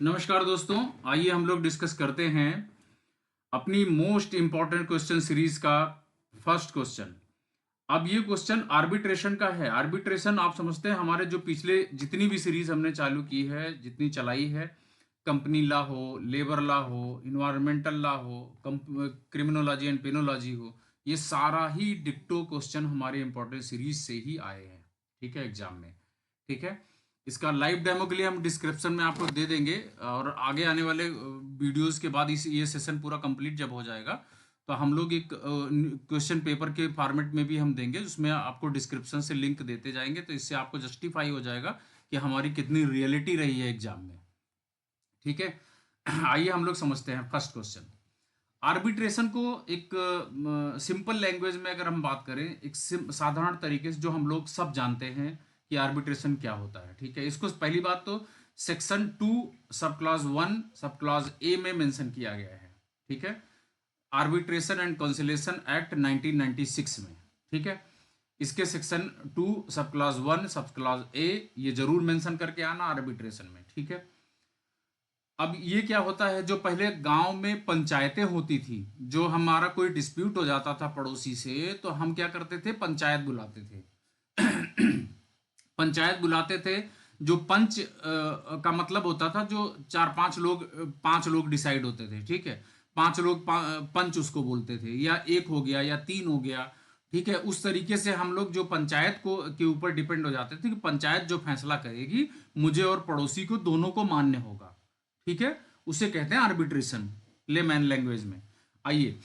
नमस्कार दोस्तों, आइए हम लोग डिस्कस करते हैं अपनी मोस्ट इंपॉर्टेंट क्वेश्चन सीरीज का फर्स्ट क्वेश्चन। अब ये क्वेश्चन आर्बिट्रेशन का है। आर्बिट्रेशन आप समझते हैं, हमारे जो पिछले जितनी भी सीरीज हमने चालू की है, जितनी चलाई है, कंपनी लॉ हो, लेबर लॉ हो, इन्वायरमेंटल लॉ हो, क्रिमिनोलॉजी एंड पेनोलॉजी हो, ये सारा ही डिक्टो क्वेश्चन हमारे इंपॉर्टेंट सीरीज से ही आए हैं। ठीक है, एग्जाम में। ठीक है, इसका लाइव डेमो के लिए हम डिस्क्रिप्शन में आपको दे देंगे, और आगे आने वाले वीडियोस के बाद ये सेशन पूरा कंप्लीट जब हो जाएगा तो हम लोग एक क्वेश्चन पेपर के फॉर्मेट में भी हम देंगे, उसमें आपको डिस्क्रिप्शन से लिंक देते जाएंगे, तो इससे आपको जस्टिफाई हो जाएगा कि हमारी कितनी रियलिटी रही है एग्जाम में। ठीक है, आइए हम लोग समझते हैं फर्स्ट क्वेश्चन। आर्बिट्रेशन को एक सिंपल लैंग्वेज में अगर हम बात करें, एक साधारण तरीके से जो हम लोग सब जानते हैं कि आर्बिट्रेशन क्या होता है। ठीक है, इसको पहली बात तो section 2 sub clause 1 sub clause A में मेंशन किया गया है। ठीक है, आर्बिट्रेशन एंड कंसिलेशन एक्ट 1996 में। ठीक है, इसके section 2 sub clause 1 sub clause A ये जरूर मेंशन करके आना आर्बिट्रेशन में। ठीक है, अब ये क्या होता है, जो पहले गांव में पंचायतें होती थी, जो हमारा कोई डिस्प्यूट हो जाता था पड़ोसी से, तो हम क्या करते थे, पंचायत बुलाते थे। पंचायत बुलाते थे, जो पंच का मतलब होता था, जो 5 लोग डिसाइड होते थे। ठीक है, 5 लोग पंच उसको बोलते थे, या एक हो गया या 3 हो गया। ठीक है, उस तरीके से हम लोग जो पंचायत को के ऊपर डिपेंड हो जाते थे कि पंचायत जो फैसला करेगी, मुझे और पड़ोसी को दोनों को मान्य होगा। ठीक है, उसे कहते हैं आर्बिट्रेशन लेमैन लैंग्वेज में। आइए,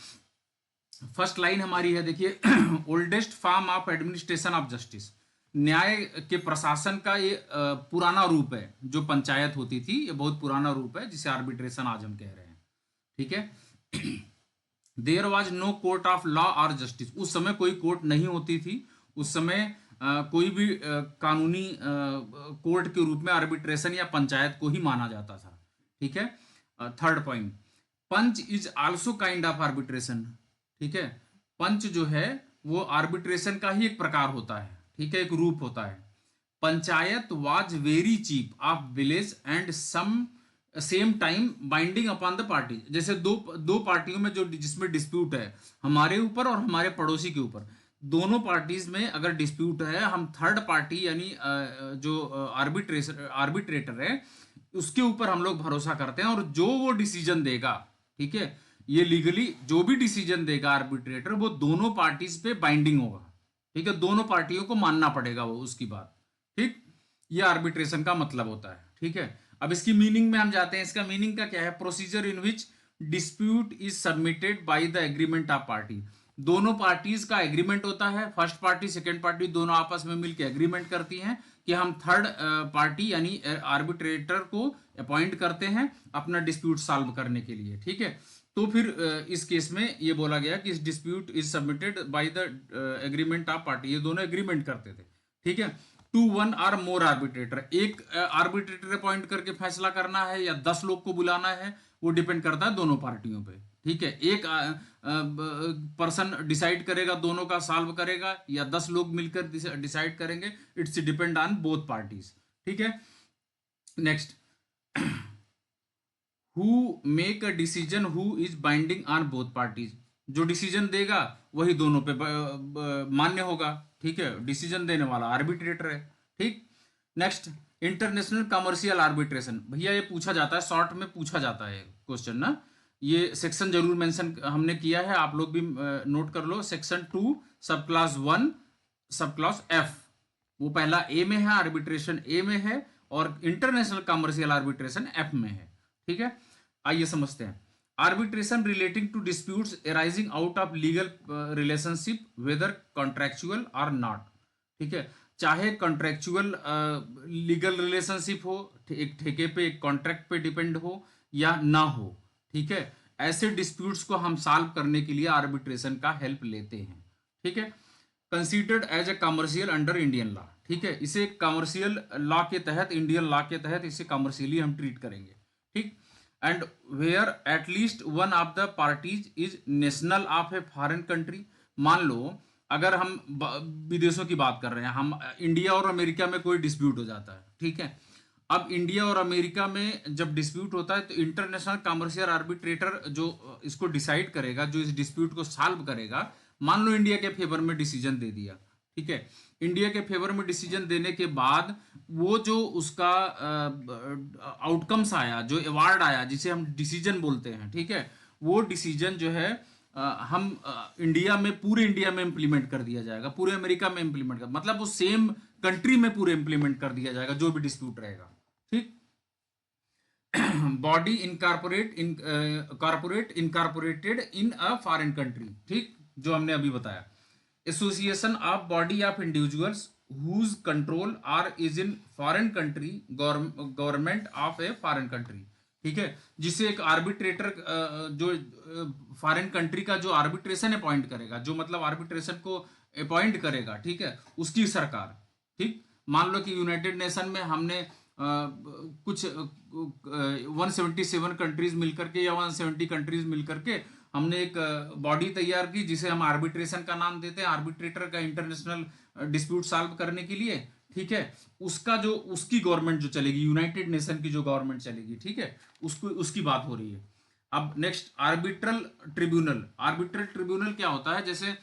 फर्स्ट लाइन हमारी है, देखिए oldest form of administration of justice, न्याय के प्रशासन का ये पुराना रूप है। जो पंचायत होती थी, ये बहुत पुराना रूप है, जिसे आर्बिट्रेशन आज हम कह रहे हैं। ठीक है, there was no court of law और जस्टिस, उस समय कोई कोर्ट नहीं होती थी। उस समय कोई भी कानूनी कोर्ट के रूप में आर्बिट्रेशन या पंचायत को ही माना जाता था। ठीक है, third point, panch is also kind of arbitration. ठीक है, पंच जो है वो आर्बिट्रेशन का ही एक प्रकार होता है। ठीक है, एक रूप होता है। Panchayat was very chief of village and some same time binding upon the party, जैसे दो पार्टियों में जो जिसमें डिस्प्यूट है, हमारे ऊपर और हमारे पड़ोसी के ऊपर, दोनों पार्टीज में अगर डिस्प्यूट है, हम थर्ड पार्टी यानी जो आर्बिट्रेटर है, उसके ऊपर हम लोग भरोसा करते हैं, और जो वो डिसीजन देगा, ठीक है, ये लीगली जो भी डिसीजन देगा आर्बिट्रेटर, वो दोनों पार्टीज पे बाइंडिंग होगा। ठीक है, दोनों पार्टियों को मानना पड़ेगा वो उसकी बात। ठीक, ये आर्बिट्रेशन का मतलब होता है। ठीक है, अब इसकी मीनिंग में हम जाते हैं। इसका मीनिंग का क्या है, procedure in which dispute is submitted by the agreement of party, दोनों पार्टीज का एग्रीमेंट होता है। फर्स्ट पार्टी सेकेंड पार्टी दोनों आपस में मिलकर एग्रीमेंट करती हैं कि हम थर्ड पार्टी यानी आर्बिट्रेटर को अपॉइंट करते हैं अपना डिस्प्यूट सॉल्व करने के लिए। ठीक है, तो फिर इस केस में ये बोला गया कि इस dispute is submitted by the agreement of party, ये दोनों एग्रीमेंट करते थे। ठीक है, to one or more arbitrator, एक आर्बिट्रेटर अपॉइंट करके फैसला करना है या 10 लोग को बुलाना है, वो डिपेंड करता है दोनों पार्टियों पे। ठीक है, एक पर्सन डिसाइड करेगा, दोनों का सॉल्व करेगा, या 10 लोग मिलकर डिसाइड करेंगे, it's depend on both parties. ठीक है, next, who make a decision who is binding on both parties, जो डिसीजन देगा वही दोनों पे मान्य होगा। ठीक है, डिसीजन देने वाला आर्बिट्रेटर है। ठीक, नेक्स्ट, इंटरनेशनल कमर्शियल आर्बिट्रेशन, भैया ये पूछा जाता है, शॉर्ट में पूछा जाता है क्वेश्चन ना, ये सेक्शन जरूर मेंशन हमने किया है, आप लोग भी नोट कर लो। सेक्शन 2 सब क्लास 1 सब क्लास एफ, वो पहला ए में है, आर्बिट्रेशन ए में है, और इंटरनेशनल कमर्शियल आर्बिट्रेशन एफ में है। ठीक है, आइए समझते हैं। Arbitration relating to disputes arising out of legal relationship whether contractual और नॉट। ठीक है, चाहे कॉन्ट्रेक्चुअल लीगल रिलेशनशिप हो, एक ठेके पे एक कॉन्ट्रैक्ट पे डिपेंड हो या ना हो। ठीक है, ऐसे डिस्प्यूट्स को हम सॉल्व करने के लिए आर्बिट्रेशन का हेल्प लेते हैं। ठीक है, considered as a commercial under Indian law. ठीक है, इसे कमर्शियल लॉ के तहत, इंडियन लॉ के तहत इसे कमर्शियली हम ट्रीट करेंगे। ठीक, and where at least one of the parties is national of a foreign country, मान लो अगर हम विदेशों की बात कर रहे हैं, हम इंडिया और अमेरिका में कोई डिस्प्यूट हो जाता है। ठीक है, अब इंडिया और अमेरिका में जब डिस्प्यूट होता है तो इंटरनेशनल कमर्शियल आर्बिट्रेटर जो इसको डिसाइड करेगा, जो इस डिस्प्यूट को सॉल्व करेगा, मान लो इंडिया के फेवर में डिसीजन दे दिया, ठीक है। इंडिया के फेवर में डिसीजन देने के बाद वो जो उसका आउटकम्स आया, जो अवार्ड आया, जिसे हम डिसीजन बोलते हैं, ठीक है, वो डिसीजन जो है हम इंडिया में, पूरे इंडिया में इम्प्लीमेंट कर दिया जाएगा, पूरे अमेरिका में इम्प्लीमेंट कर, मतलब वो सेम कंट्री में पूरे इम्प्लीमेंट कर दिया जाएगा जो भी डिस्प्यूट रहेगा, ठीक। Body incorporated in a foreign country, ठीक, जो हमने अभी बताया। Association of body of individuals whose control are is in foreign country, government of a foreign country, ठीक है। जिसे एक आर्बिट्रेटर, जो फॉरेन कंट्री का जो आर्बिट्रेशन अपॉइंट करेगा, जो मतलब आर्बिट्रेशन को अपॉइंट करेगा, ठीक है, उसकी सरकार, ठीक। मान लो कि यूनाइटेड नेशन में हमने कुछ 177 कंट्रीज मिलकर के या 170 कंट्रीज मिलकर के हमने एक बॉडी तैयार की, जिसे हम आर्बिट्रेशन का नाम देते हैं, आर्बिट्रेटर का, इंटरनेशनल डिस्प्यूट सॉल्व करने के लिए, ठीक है। उसका जो, उसकी गवर्नमेंट जो चलेगी, यूनाइटेड नेशन की जो गवर्नमेंट चलेगी, ठीक है, उसको, उसकी बात हो रही है। अब next, arbitral tribunal. Arbitral tribunal क्या होता है? जैसे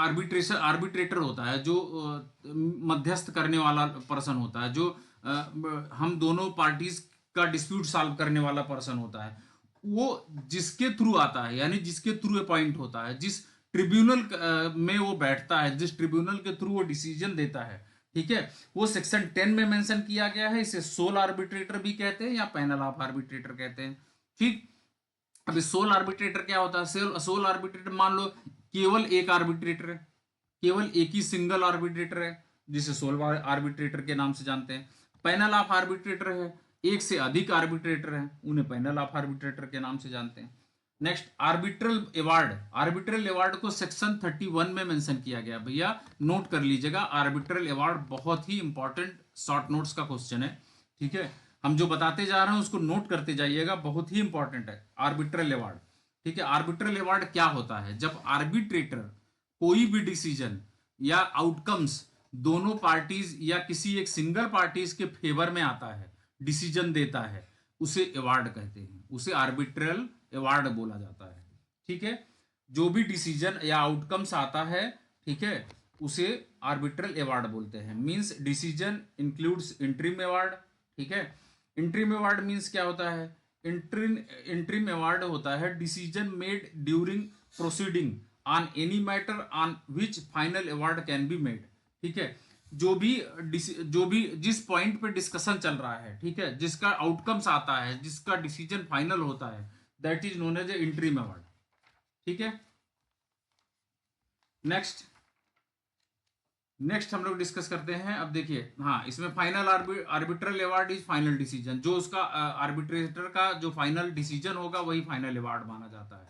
आर्बिट्रेटर होता है जो मध्यस्थ करने वाला पर्सन होता है, जो हम दोनों पार्टीज का डिस्प्यूट सॉल्व करने वाला पर्सन होता है, वो जिसके थ्रू आता है, यानी जिसके थ्रू अपॉइंट होता है, जिस ट्रिब्यूनल में वो बैठता है, जिस ट्रिब्यूनल के थ्रू वो डिसीजन देता है, ठीक है, वो सेक्शन 10 में मेंशन किया गया है। इसे सोल आर्बिट्रेटर भी कहते हैं या पैनल ऑफ आर्बिट्रेटर कहते हैं, ठीक। अभी सोल आर्बिट्रेटर क्या होता है? सोल आर्बिट्रेटर, मान लो केवल एक आर्बिट्रेटर है, केवल एक ही सिंगल आर्बिट्रेटर है, जिसे सोल आर्बिट्रेटर के नाम से जानते हैं। पैनल ऑफ आर्बिट्रेटर है, एक से अधिक आर्बिट्रेटर है, उन्हें पैनल ऑफ आर्बिट्रेटर के नाम से जानते हैं। Next, arbitral award. Arbitral award को सेक्शन 31 में मेंशन किया गया, भैया नोट कर लीजिएगा। आर्बिट्रल अवार्ड बहुत ही इंपॉर्टेंट शॉर्ट नोट्स का क्वेश्चन है, ठीक है। हम जो बताते जा रहे हैं उसको नोट करते जाइएगा, बहुत ही इंपॉर्टेंट है आर्बिट्रल अवार्ड, ठीक है। आर्बिट्रल अवार्ड क्या होता है? जब आर्बिट्रेटर कोई भी डिसीजन या आउटकम्स दोनों पार्टीज या किसी एक सिंगल पार्टीज के फेवर में आता है, डिसीजन देता है, उसे अवार्ड कहते हैं, उसे आर्बिट्रल अवार्ड बोला जाता है, ठीक है। जो भी डिसीजन या आउटकम्स आता है, ठीक है, उसे आर्बिट्रल अवार्ड बोलते हैं। Means decision includes interim award, ठीक है। इंटरिम अवार्ड मींस क्या होता है? इंटरिम अवार्ड होता है decision made during proceeding on any matter on which final award can be made, ठीक है। जो भी जिस पॉइंट पे डिस्कशन चल रहा है, ठीक है, जिसका आउटकम्स आता है, जिसका डिसीजन फाइनल होता है, that is known as a interim award, ठीक है। नेक्स्ट हम लोग डिस्कस करते हैं। अब देखिए, हाँ, इसमें final arbitral award is final decision, जो उसका आर्बिट्रेटर का जो फाइनल डिसीजन होगा वही फाइनल अवार्ड माना जाता है,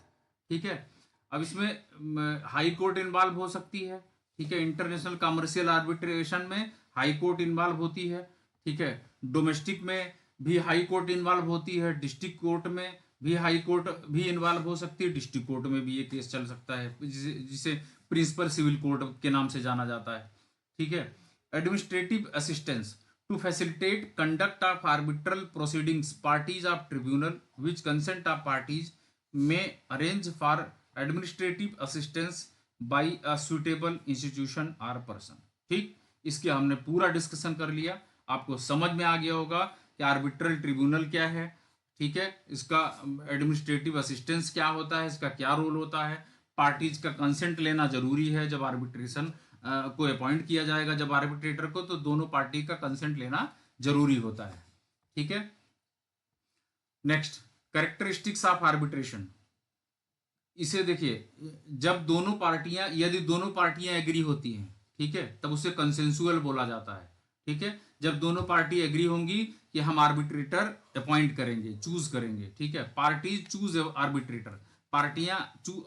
ठीक है। अब इसमें हाई कोर्ट इन्वॉल्व हो सकती है, ठीक है। इंटरनेशनल कमर्शियल आर्बिट्रेशन में हाई कोर्ट इन्वॉल्व होती है, ठीक है। डोमेस्टिक में भी हाई कोर्ट इन्वॉल्व होती है, डिस्ट्रिक्ट कोर्ट में भी हाई कोर्ट भी इन्वॉल्व हो सकती है, डिस्ट्रिक्ट कोर्ट में भी ये केस चल सकता है, जिसे प्रिंसिपल सिविल कोर्ट के नाम से जाना जाता है, ठीक है। Administrative assistance to facilitate conduct of arbitral proceedings, parties of tribunal which consent of parties में arrange for administrative assistance by a suitable institution or person, ठीक। इसके हमने पूरा डिस्कशन कर लिया, आपको समझ में आ गया होगा कि आर्बिट्रल ट्रिब्यूनल क्या है, ठीक है, इसका एडमिनिस्ट्रेटिव असिस्टेंस क्या होता है, इसका क्या रोल होता है, पार्टीज का कंसेंट लेना जरूरी है जब आर्बिट्रेशन को अपॉइंट किया जाएगा, जब आर्बिट्रेटर को, तो दोनों पार्टी का कंसेंट लेना जरूरी होता है, ठीक है। Next, characteristics of arbitration. इसे देखिए, जब दोनों पार्टियां, यदि दोनों पार्टियां एग्री होती हैं, ठीक है, तब उसे कंसेंसुअल बोला जाता है, ठीक है। जब दोनों पार्टी एग्री होंगी कि हम आर्बिट्रेटर अपॉइंट करेंगे, चूज करेंगे, ठीक है, पार्टीज चूज आर्बिट्रेटर, पार्टियां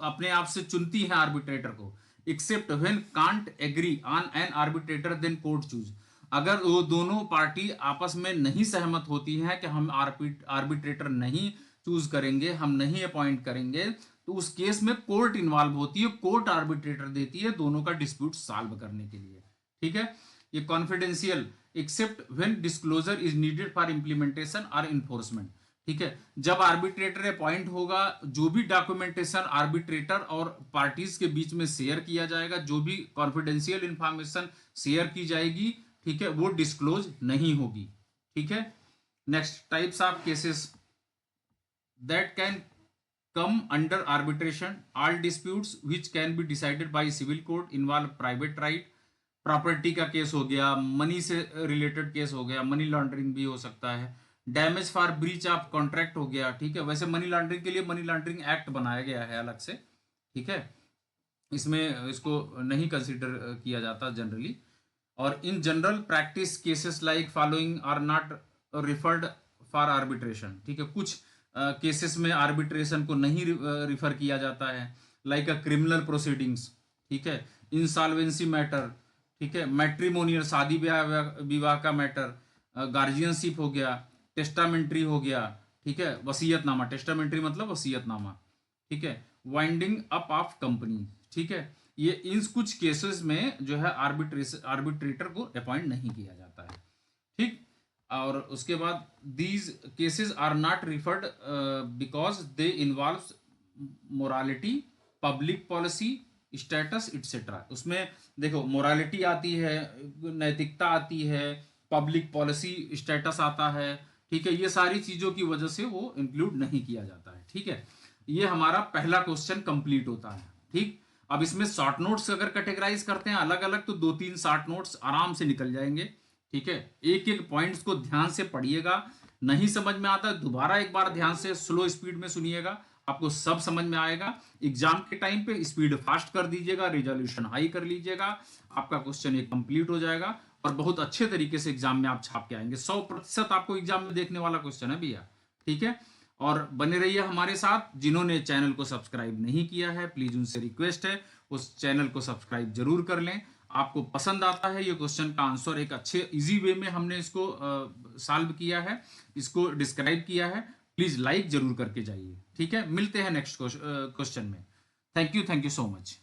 अपने आप से चुनती हैं आर्बिट्रेटर को, except when can't agree on an arbitrator then court choose. अगर वो दोनों पार्टी आपस में नहीं सहमत होती हैं कि हम आर्बिट्रेटर नहीं चूज करेंगे, हम नहीं अपॉइंट करेंगे, तो उस केस में कोर्ट इन्वॉल्व होती है, कोर्ट आर्बिट्रेटर देती है दोनों का डिस्प्यूट सॉल्व करने के लिए, ठीक है। ये confidential except when disclosure is needed for implementation और इन्फोर्समेंट। ठीक है, जब आर्बिट्रेटर अपॉइंट होगा, जो भी डॉक्यूमेंटेशन आर्बिट्रेटर और पार्टीज के बीच में शेयर किया जाएगा, जो भी कॉन्फिडेंशियल इंफॉर्मेशन शेयर की जाएगी, ठीक है, वो डिस्क्लोज नहीं होगी। ठीक है, next, types of cases that can come under arbitration: all disputes which can be decided by civil court involve private right। Property का केस हो गया, मनी से रिलेटेड केस हो गया, मनी लॉन्ड्रिंग भी हो सकता है, damage for breach of contract हो गया। ठीक है, वैसे मनी लॉन्ड्रिंग के लिए मनी लॉन्ड्रिंग एक्ट बनाया गया है अलग से। ठीक है, इसमें इसको नहीं कंसिडर किया जाता जनरली। और in general practice cases like following are not referred for arbitration. ठीक है, कुछ केसेस में आर्बिट्रेशन को नहीं रिफर किया जाता है, लाइक अ क्रिमिनल प्रोसीडिंग्स। ठीक है, इंसॉल्वेंसी मैटर। ठीक है, मैट्रिमोनियल शादी विवाह का मैटर, गार्जियनशिप हो गया, टेस्टामेंट्री हो गया। ठीक है, वसीयतनामा, टेस्टामेंट्री मतलब वसीयतनामा। ठीक है, वाइंडिंग अप ऑफ कंपनी। ठीक है, ये इन कुछ केसेस में जो है आर्बिट्रेटर को अपॉइंट नहीं किया जाता है। ठीक, और उसके बाद these cases are not referred because they involve morality, public policy, status etcetera. उसमें देखो मोरालिटी आती है, नैतिकता आती है, पब्लिक पॉलिसी, स्टेटस आता है। ठीक है, ये सारी चीजों की वजह से वो इंक्लूड नहीं किया जाता है। ठीक है, ये हमारा पहला क्वेश्चन कंप्लीट होता है। ठीक, अब इसमें शॉर्ट नोट्स अगर कैटेगराइज करते हैं अलग अलग, तो 2-3 शॉर्ट नोट्स आराम से निकल जाएंगे। ठीक है, एक एक पॉइंट्स को ध्यान से पढ़िएगा, नहीं समझ में आता दोबारा एक बार ध्यान से स्लो स्पीड में सुनिएगा, आपको सब समझ में आएगा। एग्जाम के टाइम पे स्पीड फास्ट कर दीजिएगा, रिजोल्यूशन हाई कर लीजिएगा, आपका क्वेश्चन ये कंप्लीट हो जाएगा और बहुत अच्छे तरीके से एग्जाम में आप छाप के आएंगे। 100% आपको एग्जाम में देखने वाला क्वेश्चन है भैया। ठीक है, और बने रहिए हमारे साथ। जिन्होंने चैनल को सब्सक्राइब नहीं किया है, प्लीज उनसे रिक्वेस्ट है उस चैनल को सब्सक्राइब जरूर कर लें। आपको पसंद आता है ये क्वेश्चन का आंसर, एक अच्छे इजी वे में हमने इसको सॉल्व किया है, इसको डिस्क्राइब किया है, प्लीज लाइक जरूर करके जाइए। ठीक है, मिलते हैं नेक्स्ट क्वेश्चन में। Thank you so much.